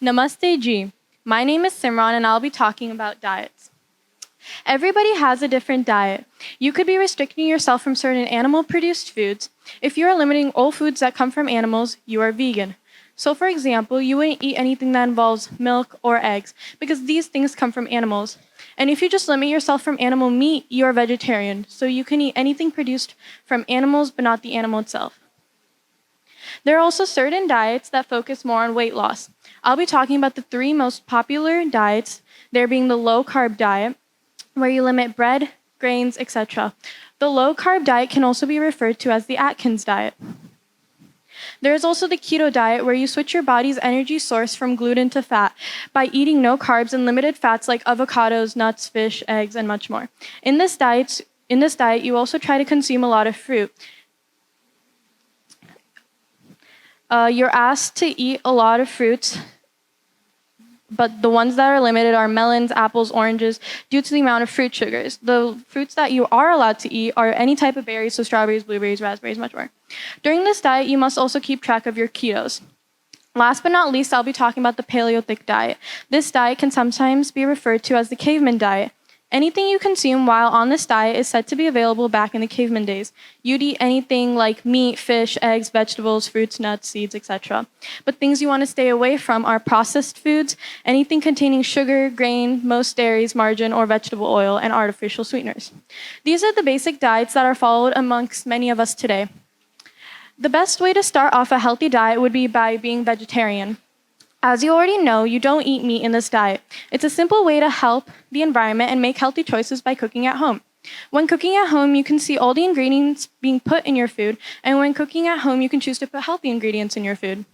Namaste Ji. My name is Simran and I'll be talking about diets. Everybody has a different diet. You could be restricting yourself from certain animal-produced foods. If you are limiting all foods that come from animals, you are vegan. So for example, you wouldn't eat anything that involves milk or eggs because these things come from animals. And if you just limit yourself from animal meat, you are vegetarian. So you can eat anything produced from animals but not the animal itself. There are also certain diets that focus more on weight loss. I'll be talking about the 3 most popular diets, there being the low-carb diet, where you limit bread, grains, etc. The low-carb diet can also be referred to as the Atkins diet. There is also the keto diet, where you switch your body's energy source from gluten to fat by eating no carbs and limited fats like avocados, nuts, fish, eggs, and much more. In this diet, you also try to consume a lot of fruit. You're asked to eat a lot of fruits, but the ones that are limited are melons, apples, oranges, due to the amount of fruit sugars. The fruits that you are allowed to eat are any type of berries, so strawberries, blueberries, raspberries, much more. During this diet, you must also keep track of your ketos. Last but not least, I'll be talking about the Paleolithic diet. This diet can sometimes be referred to as the caveman diet. Anything you consume while on this diet is said to be available back in the caveman days. You'd eat anything like meat, fish, eggs, vegetables, fruits, nuts, seeds, etc. But things you want to stay away from are processed foods, anything containing sugar, grain, most dairies, margarine, or vegetable oil, and artificial sweeteners. These are the basic diets that are followed amongst many of us today. The best way to start off a healthy diet would be by being vegetarian. As you already know, you don't eat meat in this diet. It's a simple way to help the environment and make healthy choices by cooking at home. When cooking at home, you can see all the ingredients being put in your food, and when cooking at home, you can choose to put healthy ingredients in your food.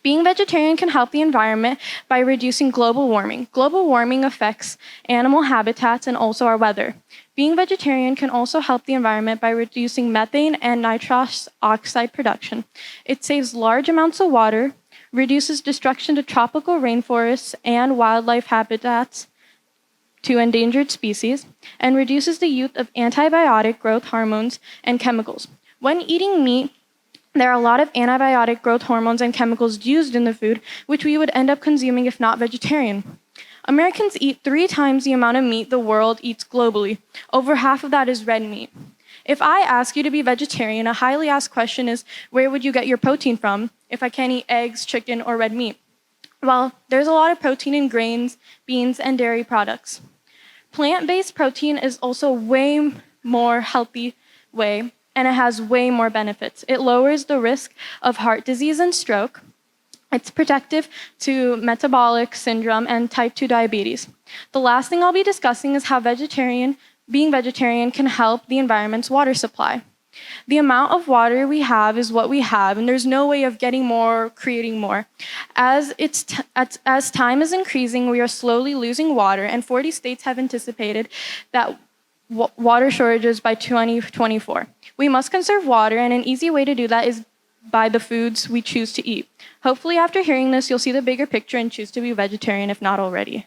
Being vegetarian can help the environment by reducing global warming. Global warming affects animal habitats and also our weather. Being vegetarian can also help the environment by reducing methane and nitrous oxide production. It saves large amounts of water, reduces destruction to tropical rainforests and wildlife habitats to endangered species, and reduces the use of antibiotic growth hormones and chemicals. When eating meat, there are a lot of antibiotic growth hormones and chemicals used in the food, which we would end up consuming if not vegetarian. Americans eat 3 times the amount of meat the world eats globally. Over half of that is red meat. If I ask you to be vegetarian, a highly asked question is, where would you get your protein from if I can't eat eggs, chicken, or red meat? Well, there's a lot of protein in grains, beans, and dairy products. Plant-based protein is also way more healthy way, and it has way more benefits. It lowers the risk of heart disease and stroke. It's protective to metabolic syndrome and type 2 diabetes. The last thing I'll be discussing is how being vegetarian can help the environment's water supply. The amount of water we have is what we have, and there's no way of getting more or creating more. As time is increasing, we are slowly losing water, and 40 states have anticipated that water shortages by 2024. We must conserve water, and an easy way to do that is by the foods we choose to eat. Hopefully, after hearing this, you'll see the bigger picture and choose to be vegetarian if not already.